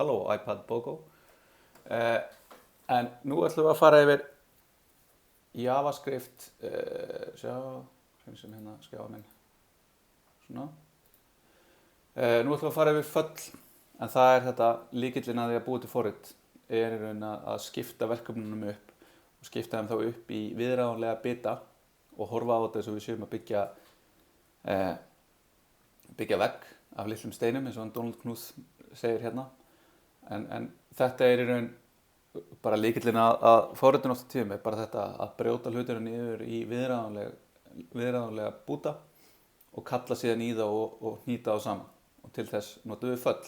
Halló iPad BOGO. En nú ætlum við að fara yfir JavaScript, hreinsum hérna skjáa minn, svona. Nú ætlum við að fara yfir föll, en það þetta lykillinn að því að búa til forrit í raun að skipta verkefnunum upp og skipta þeim þá upp í viðráðanlega bita og horfa á þetta eins og við séum að byggja vegg af litlum steinum eins og Donald Knuth segir hérna. En þetta í raun bara lykillinn að forritun oft á tíðum bara þetta að brjóta hlutina niður í viðráðanlega búta og kalla síðan í það og hnýta þá saman og til þess notum við föll.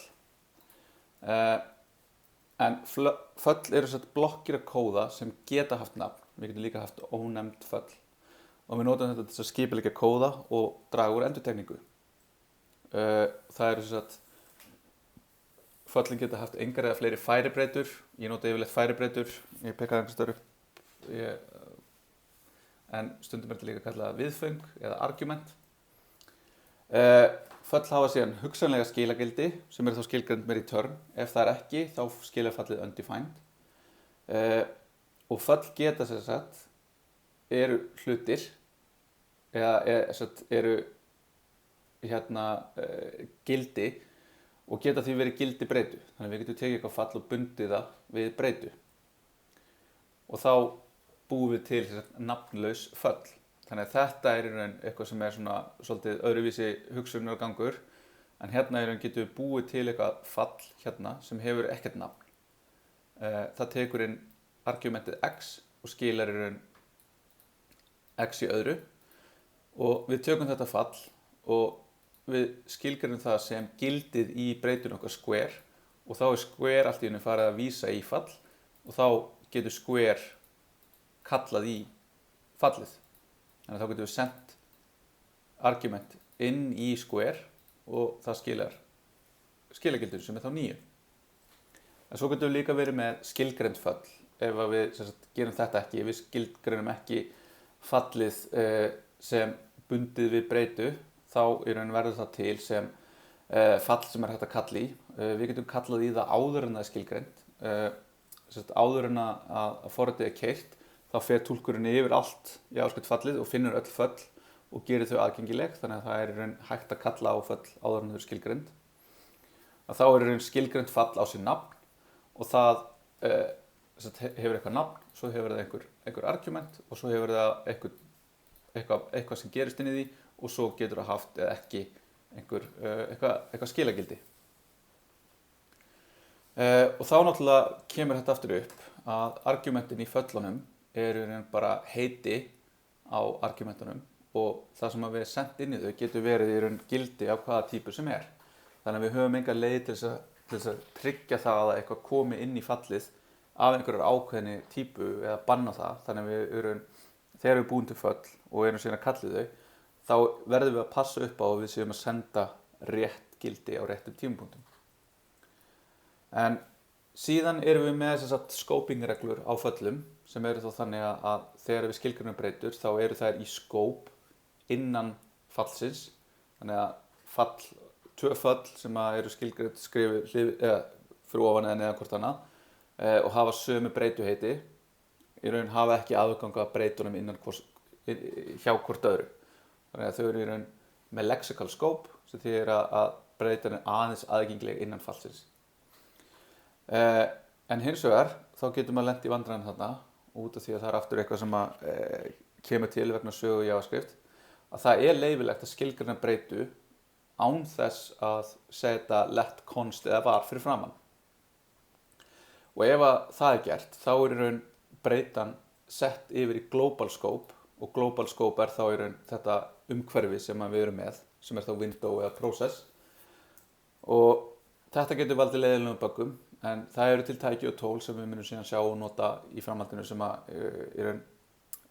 En föll eru svona blokkir af kóða sem geta haft nafn. Við getum líka haft ónefnd föll og við notum þetta til að skipuleggja kóða og draga úr endurtekningu. Það eru svona föllin geta haft engar eða fleiri færibreytur. Ég nota yfirleitt færibreytur, ég pekkaði einhvers staðar upp. En stundum þetta líka kallað viðföng eða argument. Föll hafa síðan hugsanlega skilagildi sem eru þá skilgreind með return. Ef það ekki, þá skilar fallið undefined. Og föll geta sem sagt eru hlutir eða eru gildi og geta því verið gildi breytu. Þannig að við getum tekið eitthvað fall og bundið það við breytu. Og þá búum við til nafnlaus föll. Þannig að þetta í raun eitthvað sem svona svolítið öðruvísi hugsunargangur. En hérna í raun getum við búið til eitthvað fall hérna sem hefur ekkert nafn. Það tekur inn argumentið x og skilar í raun x í öðru. Og við tökum þetta fall og við skilgreinum það sem gildið í breytun okkar square og þá square allt í einu farið að vísa í fall og þá getur square kallað í fallið. Þannig að þá getum við sendt argument inn í square og það skilar skilagildinu sem þá 9. En svo getum við líka verið með skilgreind fall ef við gerum þetta ekki, við skilgreinum ekki fallið sem bundið við breytu. Þá í raun verður það til sem fall sem hægt að kalla í. Við getum kallað í það áður en það skilgreind. Áður en að forritið keyrt, þá fer túlkurinn yfir allt JavaScript fallið og finnur öll föll og gerir þau aðgengileg. Þannig að það í raun hægt að kalla á föll áður en þau skilgreind. Þá í raun skilgreind fall á sér nafn og það hefur eitthvað nafn, svo hefur það einhver argument og svo hefur það eitthvað sem gerist inn í því og svo getur það haft eða ekki eitthvað skilagildi. Og þá náttúrulega kemur þetta aftur upp að argumentin í föllunum eru bara heiti á argumentunum og það sem við sendt inn í þau getur verið í raun gildi af hvaða típu sem er. Þannig að við höfum enga leið til þess að tryggja það að eitthvað komi inn í fallið af einhverjar ákveðinni típu eða banna það. Þannig að þegar við búum til föll og erum síðan að kalla þau, þá verðum við að passa upp á að við séum að senda rétt gildi á réttum tímapunktum. En síðan erum við með scoping-reglur á föllum sem eru þá þannig að þegar við skilgreinum breytur þá eru þær í scope innan fallsins. Þannig að tvö föll sem eru skilgreind skrifuð fyrir ofan eða neðan hvort annað og hafa sömu breytuheiti í raun hafa ekki aðgang að breytunum hjá hvort öðru. Þannig að þau eru í raun með lexical scope sem þýðir að breytan aðeins aðgengileg innan fallsins. En hins vegar þá getur maður lent í vandræðum þarna út af því að það aftur eitthvað sem kemur til vegna sögu JavaScript að það leyfilegt að skilgreina breytu án þess að setja let const eða var fyrir framan. Og ef það gert þá er í raun breytan sett yfir í global scope og global scope þá í raun þetta umhverfi sem við erum með, sem þá window eða process. Og þetta getur valdið leiðilegum böggum, en það eru til tæki og tól sem við munum síðan sjá og nota í framhaldinu sem í raun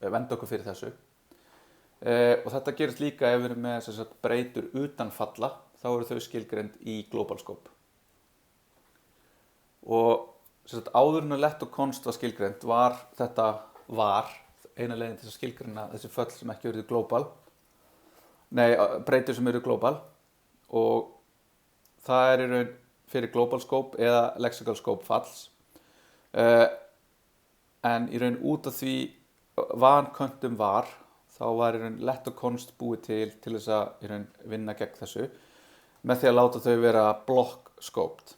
vernda okkur fyrir þessu. Og þetta gerist líka ef við erum með breytur utan falla, þá eru þau skilgreind í global scope. Og áður en let og const var skilgreind var þetta eina leiðin til að skilgreina þessi föll sem ekki eru global. Breytur sem eru global og það í raun fyrir global scope eða lexical scope falls. En í raun út af því vanköntum var, þá var í raun let og const búið til þess að í raun vinna gegn þessu með því að láta þau vera block scoped.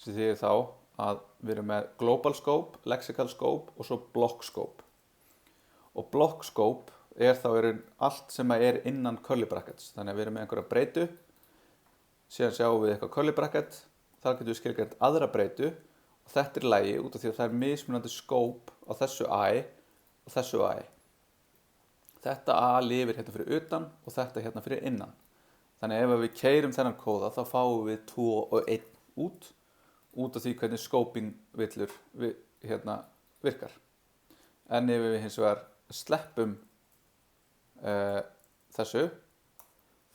Sem þýðir þá að við erum með global scope, lexical scope og svo block scope. Og block scope þá í raun allt sem er innan curly brackets. Þannig að við erum með einhverja breytu, síðan sjáum við eitthvað curly bracket, þar getum við skilgreint aðra breytu og þetta er lagi út af því að það er mismunandi scope á þessu I og þessu I. Þetta A lifir hérna fyrir utan og þetta hérna fyrir innan. Þannig að ef við keyrum þennan kóða þá fáum við 2 og 1 út af því hvernig scoping villur hérna virkar. En ef við hins vegar sleppum þessu,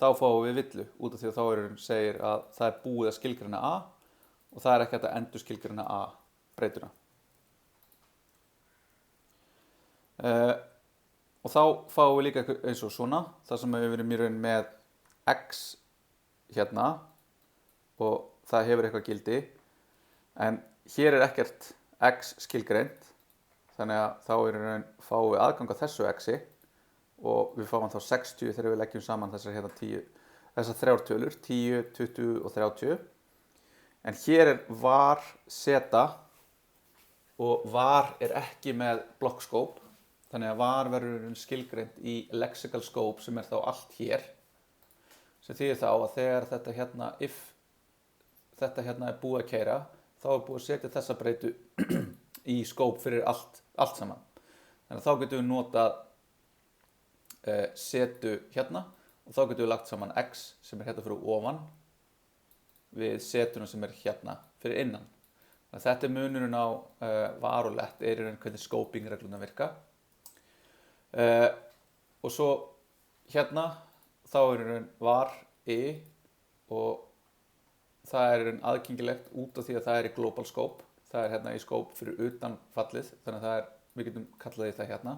þá fáum við villu út af því að þá segir að það er búið að skilgreina A og það er ekki hægt að endur skilgreina A breytuna. Og þá fáum við líka eins og svona, þar sem við erum í raun með X hérna og það hefur eitthvað gildi, en hér er ekkert X skilgreint, þannig að þá í raun fáum við aðgang að þessu Xi og við fáum þá 60 þegar við leggjum saman þessar hérna 10, þessar þrjár tölur, 10, 20 og 30. En hér er var seta og var er ekki með block scope, þannig að var verður skilgreint í lexical scope sem er þá allt hér. Sem þýðir þá að þegar þetta hérna, if þetta hérna er búið að keyra, þá er búið að setja þessa breytu í scope fyrir allt saman. Þannig að þá getum við notað setu hérna og þá getum við lagt saman X sem er hérna fyrir ofan við setuna sem er hérna fyrir innan. Þannig að þetta er munurinn á var og let í raun hvernig scoping regluna virka. Og svo hérna þá er í raun var og það er í raun aðgengilegt út af því að það er í global scope. Það er hérna í scope fyrir utan fallið, þannig að við getum kallað því það hérna.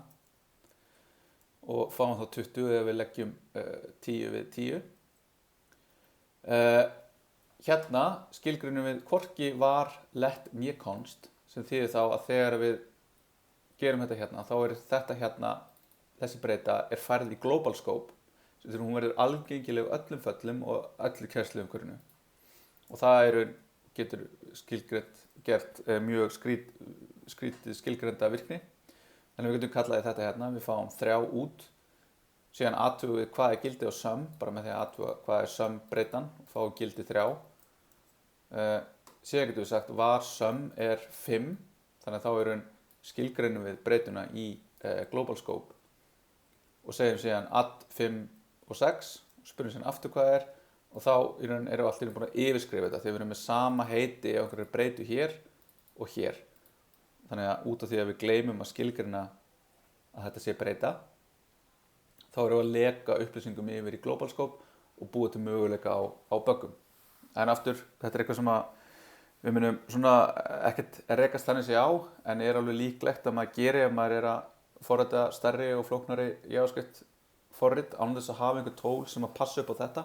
Og fáum þá 20 ef við leggjum 10 við 10. Hérna skilgreinum við hvorki var, let, né const, sem þýðir þá að þegar við gerum þetta hérna, þá er þetta hérna, þessi breyta er færð í global scope, sem því hún verður algengileg öllum föllum og öllu kennsluumhverfinu. Og það getur gert mjög skrítið skilgreinda virkni. Þannig við getum kallaði þetta hérna, við fáum 3 út, síðan athugum við hvað er gildi á sum, bara með því að athuga hvað er sum breytan, og fáum gildi 3. Síðan getum við sagt var sum er 5, þannig að þá skilgreinum við breytuna í global scope og segjum síðan add 5 og 6, og spyrjum síðan aftur hvað er, og þá erum við allir búin að yfirskrifa þetta, þegar við erum með sama heiti á einhverju breytu hér og hér. Þannig að út af því að við gleymum að skilgreina að þetta sé breyta, þá erum við að leka upplýsingum yfir í global scope og búa til möguleika á böggum. En aftur, þetta er eitthvað sem við munum svona ekkert rekast þannig sé á, en er alveg líklegt að maður geri ef maður er að forrita stærri og flóknari JavaScript forrit án þess að hafa einhver tól sem að passa upp á þetta.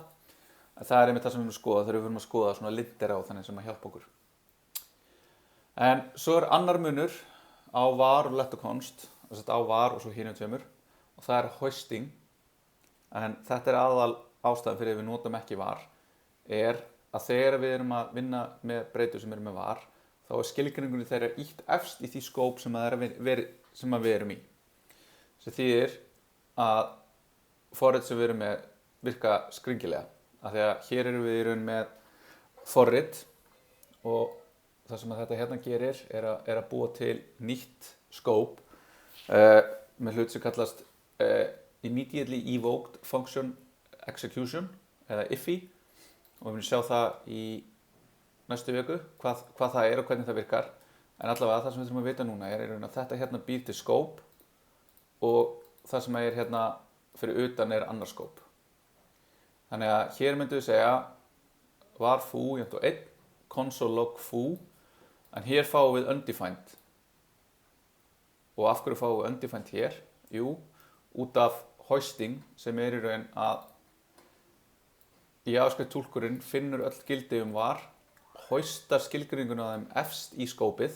En það er einmitt það sem við erum að skoða þegar við erum að skoða svona lindir á þannig sem að hjálpa okkur. En svo er annar munur á var og let og const, þess að á var og svo hinum tveimur, og það er hoisting. En þetta er aðal ástæðan fyrir að við notum ekki var, er að þegar við erum að vinna með breytur sem eru með var, þá er skilgreiningunni þeirra ítt efst í því skóp sem við erum í. Sem þýðir að forrit sem við erum með virka skringilega. Af því að hér erum við í raun með forrit og það sem þetta hérna gerir er að búa til nýtt skóp með hlut sem kallast Immediately Evoked Function Execution eða IFI, og við munum sjá það í næstu viku hvað það er og hvernig það virkar. En allavega það sem við þurfum að vita núna er að þetta hérna býr til skóp og það sem er hérna fyrir utan er annar skóp. Þannig að hér myndum við segja var foo jafnt og 1, console log foo, en hér fáum við undefined. Og af hverju fáum við undefined hér? Jú, út af hoisting sem er í raun að JavaScript túlkurinn finnur öll gildi var, hoistar skilgreininguna á þeim efst í skópið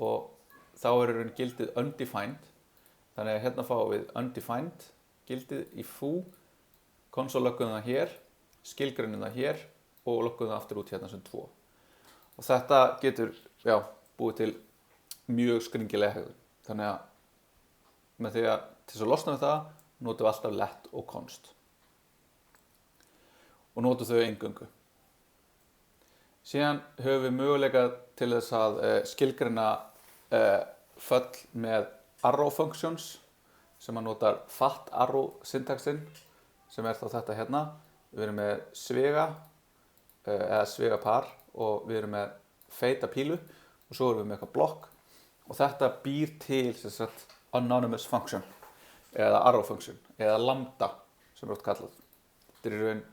og þá er gildið undefined. Þannig að hérna fáum við undefined gildið í foo, konsol-löggum það hér, skilgreinum það hér og löggum það aftur út hérna sem 2. Og þetta getur búið til mjög skringilega hegðun. Þannig að með því að til að losna við það, notum við alltaf let og const. Og notum þau eingöngu. Síðan höfum við möguleika til þess að skilgreina föll með arrow functions sem að notar fat arrow syntaxin sem er þá þetta hérna. Við erum með svega eða svegapar og við erum með feita pílu og svo erum við með eitthvað blokk og þetta býr til sem sagt anonymous function eða arrow function eða lambda sem er oft kallað. Þetta er í raun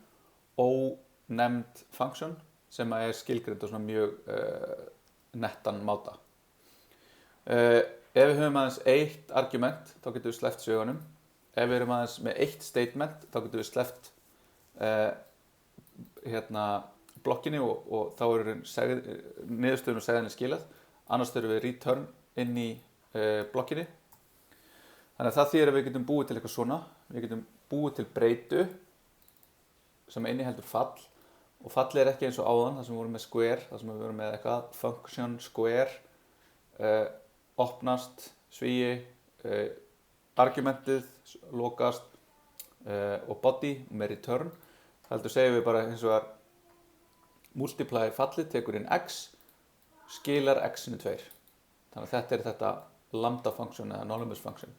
ónefnd function sem er skilgreind á svona mjög nettan máta. Ef við höfum aðeins eitt argument þá getum við sleppt sveganum. Ef við erum aðeins með eitt statement þá getum við sleppt blokkinni og þá niðurstöðun og segðinni skilað. Annars þurfum við return inn í blokkinni. Þannig að það þýðir að við getum búið til eitthvað svona. Við getum búið til breytu sem inniheldur fall og fall er ekki eins og áðan þar sem við vorum með square, þar sem við vorum með eitthvað function square, opnast, svíi, argumentið, lokast og body með return. Heldur segjum við bara eins og að multiply fallið tekur inn x, skilar x-inu 2. Þannig að þetta er þetta lambda function eða anonymous function.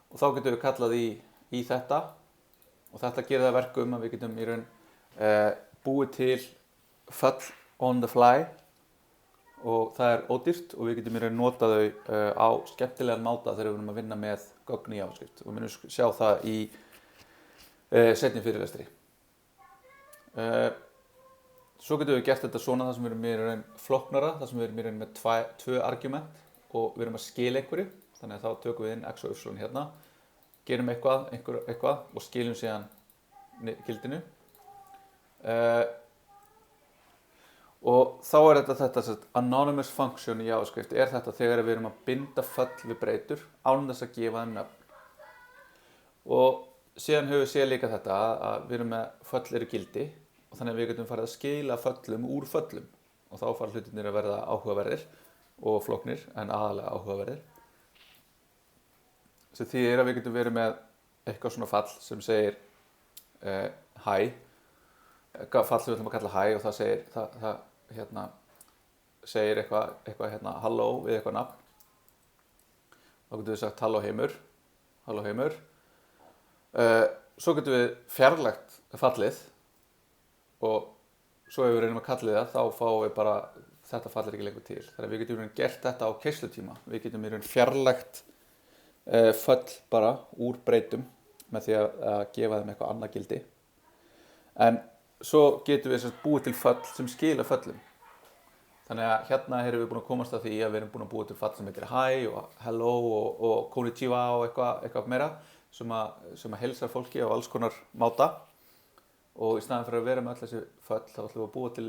Og þá getum við kallað í þetta og þetta gerir það verkum að við getum í raun búið til fall on the fly og það er ódýrt og við getum í raun notað þau á skemmtilegan máta þegar við erum að vinna með gögn í JavaScript og við munum sjá það í seinni fyrirlestri. Svo getum við gert þetta svona þar sem við erum í raun flóknara, þar sem við erum í raun með 2 argument og við erum að skila einhverju. Þannig að þá tökum við inn x og y hérna, gerum eitthvað og skilum síðan gildinu. Og þá er þetta anonymous function í JavaScript er þetta þegar við erum að binda föll við breytur án þess að gefa þeim nöfn. Og síðan höfum við séð líka þetta að við erum með föll eru gildi og þannig að við getum farið að skila föllum úr föllum og þá fara hlutirnir að verða áhugaverðir og flóknir en aðalega áhugaverðir. Sem þýðir að við getum verið með eitthvað svona fall sem segir hi, fall sem við ætlum að kalla hi og það segir eitthvað halló við eitthvað nafn. Þá getum við sagt halló heimur. Svo getum við fjarlægt fallið og svo ef við reynum að kalla það þá fáum við bara þetta fall ekki lengur til. Þannig að við getum gert þetta á keyslutíma. Við getum fjarlægt föll bara úr breytum með því að gefa þeim eitthvað annað gildi. En svo getum við búið til föll sem skila föllum. Þannig að hérna erum við búin að komast að því að við erum búin að búið til fall sem heitir hi og hello og konnichiwa og eitthvað meira sem að heilsar fólki á alls konar máta. Og í staðinn fyrir að vera með öll þessi föll þá ætlum við að búa til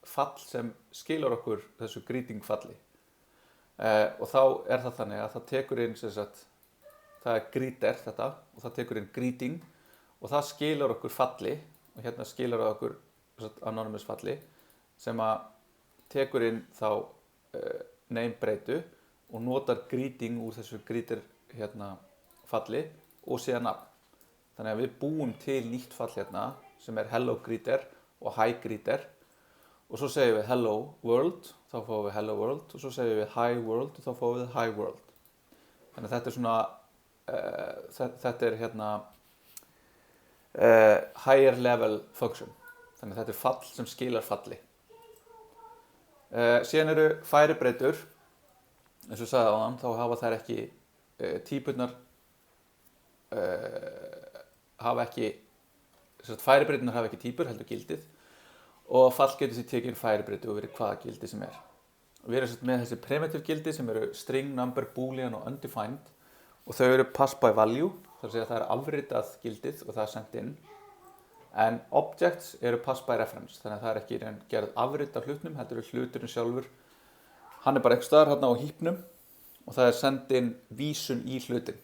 fall sem skilar okkur þessu greeting falli. Og þá er það þannig að það tekur inn það er greeter þetta og það tekur inn greeting og það skilar okkur falli og hérna skilar okkur anonymous falli sem að tekur inn þá name breytu og notar greeting úr þessu greeter falli og síðan nafn. Þannig að við búum til nýtt fall hérna sem er hello greeter og hi greeter og svo segjum við hello world, þá fáum við hello world og svo segjum við hi world og þá fáum við hi world. Þannig að þetta er svona þetta er higher level function. Þannig að þetta er fall sem skilar falli. Síðan eru færibreytur, eins og ég sagði áðan, þá hafa þær ekki típurnar færibreyturnar hafa ekki típur, heldur gildið og fall getur því tekið inn færibreytu og verið hvaða gildi sem er. Við erum með þessi primitive gildi sem eru string, number, boolean og undefined og þau eru pass by value, þar að segja að það er afritað gildið og það er sent inn. En objects eru pass by reference, þannig að það er ekki gerð afrit af hlutnum, heldur hluturinn sjálfur. Hann er bara einhvers staðar hérna á hípnum og það er sendin vísun í hlutin.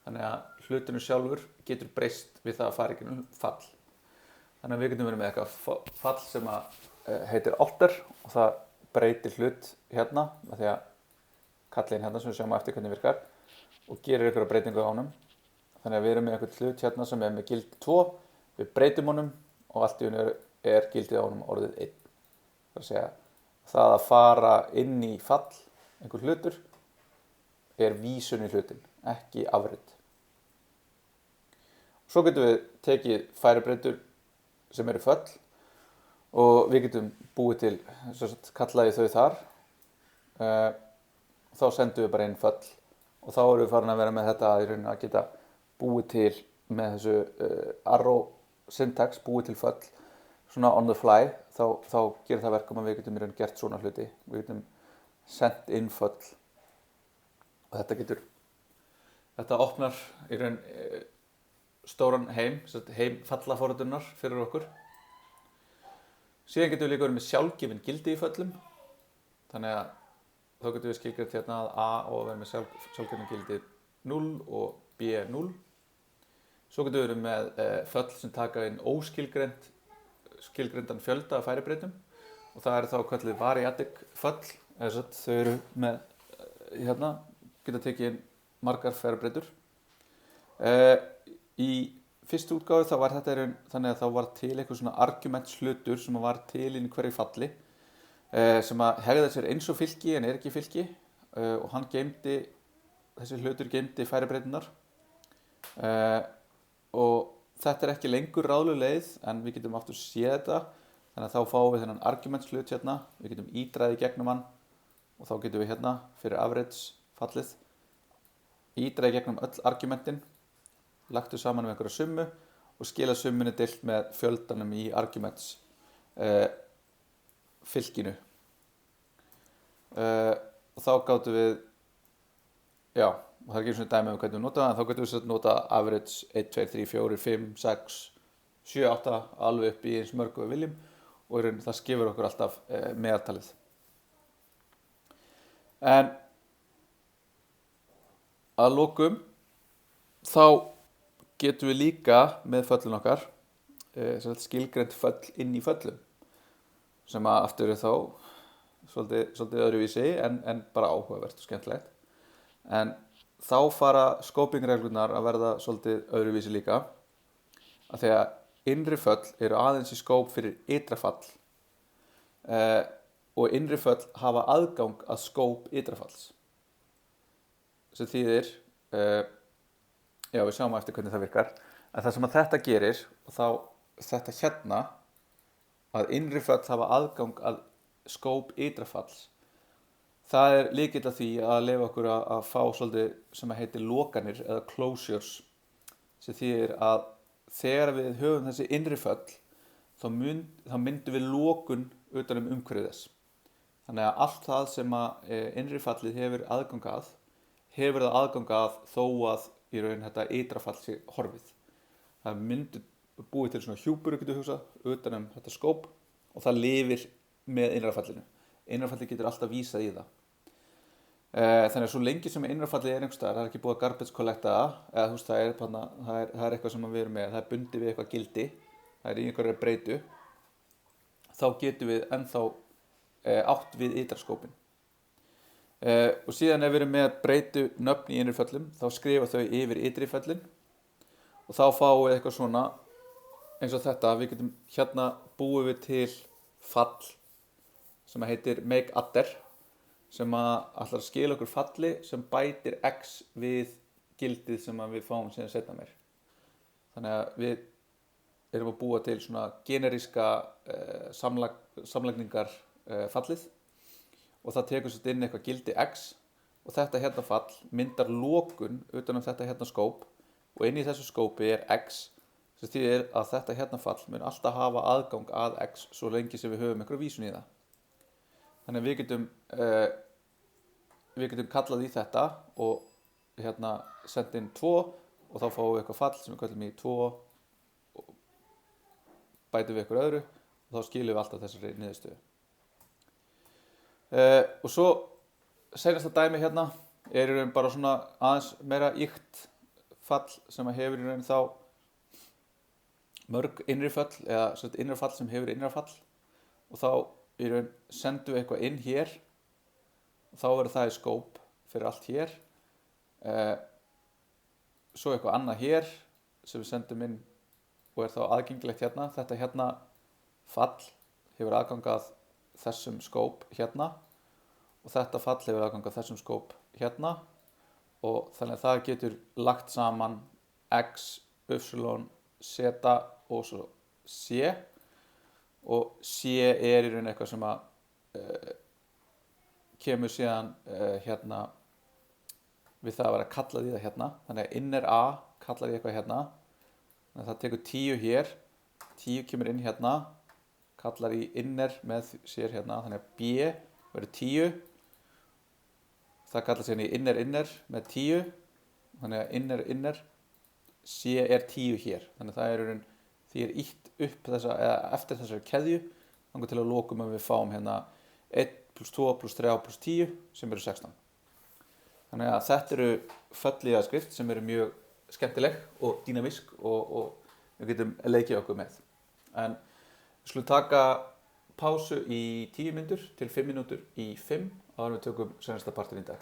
Þannig að hluturinn sjálfur getur breyst við það að fara ekki fall. Þannig að við getum verið með eitthvað fall sem heitir alter og það breytir hlut hérna, því að kallinn hérna sem við sjáum eftir hvernig virkar og gerir einhverja breytingu á honum. Þannig að við erum með einhvern hlut hérna sem er með gildi 2, við breytum honum og allt í einu er gildið á honum orðið 1. Það er að segja, það að fara inn í fall, einhver hlutur, er vísun í hlutin, ekki afrit. Svo getum við tekið færibreytur sem eru föll og við getum búið til, kallaði þau þar. Þá sendum við bara inn föll og þá erum við farin að vera með þetta í rauninni að geta búið til með þessu arrow syntax, búið til föll svona on the fly, þá gerir það verkum að við getum í raun gert svona hluti. Við getum sendt inn föll og þetta opnar í raun stóran heim fallaforritunar fyrir okkur. Síðan getum við líka verið með sjálfgefin gildi í föllum, þannig að þá getum við skilgreint hérna að A og verið með sjálfgefin gildi 0 og B 0. Svo getum við verið með föll sem taka inn óskilgreindan fjölda af færibreytum og það þá kallið variadic föll, þau eru með hérna, geta tekið inn margar færibreytur. Í fyrstu útgáfu þá var þetta þannig að þá var til eitthvað svona arguments hlutur sem var til inn í hverju falli sem að hegða sér eins og fylki en er ekki fylki og þessi hlutur geymdi færibreytunar. Og þetta er ekki lengur ráðleg leið en við getum aftur séð þetta, þannig að þá fáum við þennan arguments hlut hérna, við getum ídraði gegnum hann og þá getum við hérna fyrir average fallið ídraði gegnum öll argumentin, lagtu saman með einhverja summu og skila summunni deilt með fjöldanum í arguments fylkinu. Og þá gátum við, og það er ekki svona dæmi hvernig við nota það, en þá getum við nota average 1, 2, 3, 4, 5, 6, 7, 8 alveg upp í eins mörgu við viljum og það skifur okkur alltaf meðaltalið. En að lokum þá getum við líka með föllun okkar skilgreint föll inn í föllum sem að aftur þá svolítið öðruvísi en bara áhugavert og skemmtilegt. En þá fara scoping-reglurnar að verða svolítið öðruvísi líka af því að innri föll eru aðeins í skóp fyrir ytra fall og innri föll hafa aðgang að skóp ytra falls sem þýðir við sjáum eftir hvernig það virkar en það sem að þetta gerir og þá þetta hérna að innri föll hafa aðgang að skóp ytra falls. Það er lykill að því að leyfa okkur að fá svolítið sem heitir lokanir eða closures sem þýðir að þegar við höfum þessi innri föll þá myndum við lokun utan umhverfið þess. Þannig að allt það sem að innri fallið hefur aðgang að hefur það aðgang að þó að í raun þetta ytra fall sé horfið. Það myndi búið til svona hjúpur utan þetta skóp og það lifir með innra fallinu. Innra fallið getur alltaf vísað í það. Þannig að svo lengi sem innrafallið einhvers staðar, það er ekki búið að garbage collecta eða það er eitthvað sem við erum með, það er bundið við eitthvað gildi, það er í einhverju breytu, þá getum við ennþá átt við ytraskópin. Og síðan ef við erum með breytu nöfn í innriföllum, þá skrifa þau yfir ytriföllin og þá fáum við eitthvað svona eins og þetta, við getum hérna búið við til fall sem heitir make adder sem ætlar að skila okkur falli sem bætir x við gildið sem við fáum síðan setna meir. Þannig að við erum að búa til svona generíska samlagningar fallið og það tekur sér inn eitthvað gildi x og þetta hérna fall myndar lokun utan þetta hérna skóp og inn í þessu skópi er x sem þýðir að þetta hérna fall mun alltaf hafa aðgang að x svo lengi sem við höfum einhverja vísun í það. Þannig að við getum kallað í þetta og senda inn 2 og þá fáum við eitthvað fall sem við kallum í 2 bætum við ykkur öðru og þá skilum við alltaf þessari niðurstöðu. Og svo seinasta dæmi hérna er í raun bara svona aðeins meira ýkt fall sem hefur í raun þá mörg innri fall eða innra fall sem hefur innra fall og þá í raun sendum við eitthvað inn hér og þá verður það í scope fyrir allt hér. Svo eitthvað annað hér sem við sendum inn og er þá aðgengilegt hérna. Þetta hérna fall hefur aðgang að þessum scope hérna og þetta fall hefur aðgang að þessum scope hérna og þannig að það getur lagt saman x, y, z og svo c og c er í raun eitthvað sem að kemur síðan hérna við það að vera kallað í það hérna. Þannig að inner a kallar í eitthvað hérna. Þannig að það tekur 10 hér, 10 kemur inn hérna, kallar í inner með sér hérna. Þannig að b verður 10, það kallar síðan í inner með 10, þannig að inner, c er 10 hér. Þannig að það er raun því er ýtt upp þessa, eða eftir þessari keðju þangað til að lokum að við fáum hérna 1 + 2 + 3 + 10 sem eru 16. Þannig að þetta eru föll í JavaScript sem eru mjög skemmtileg og dýnamísk og við getum leikið okkur með. En við skulum taka pásu í 10 mínútur til 5 mínútur í 5 áður en við tökum seinasta partinn í dag.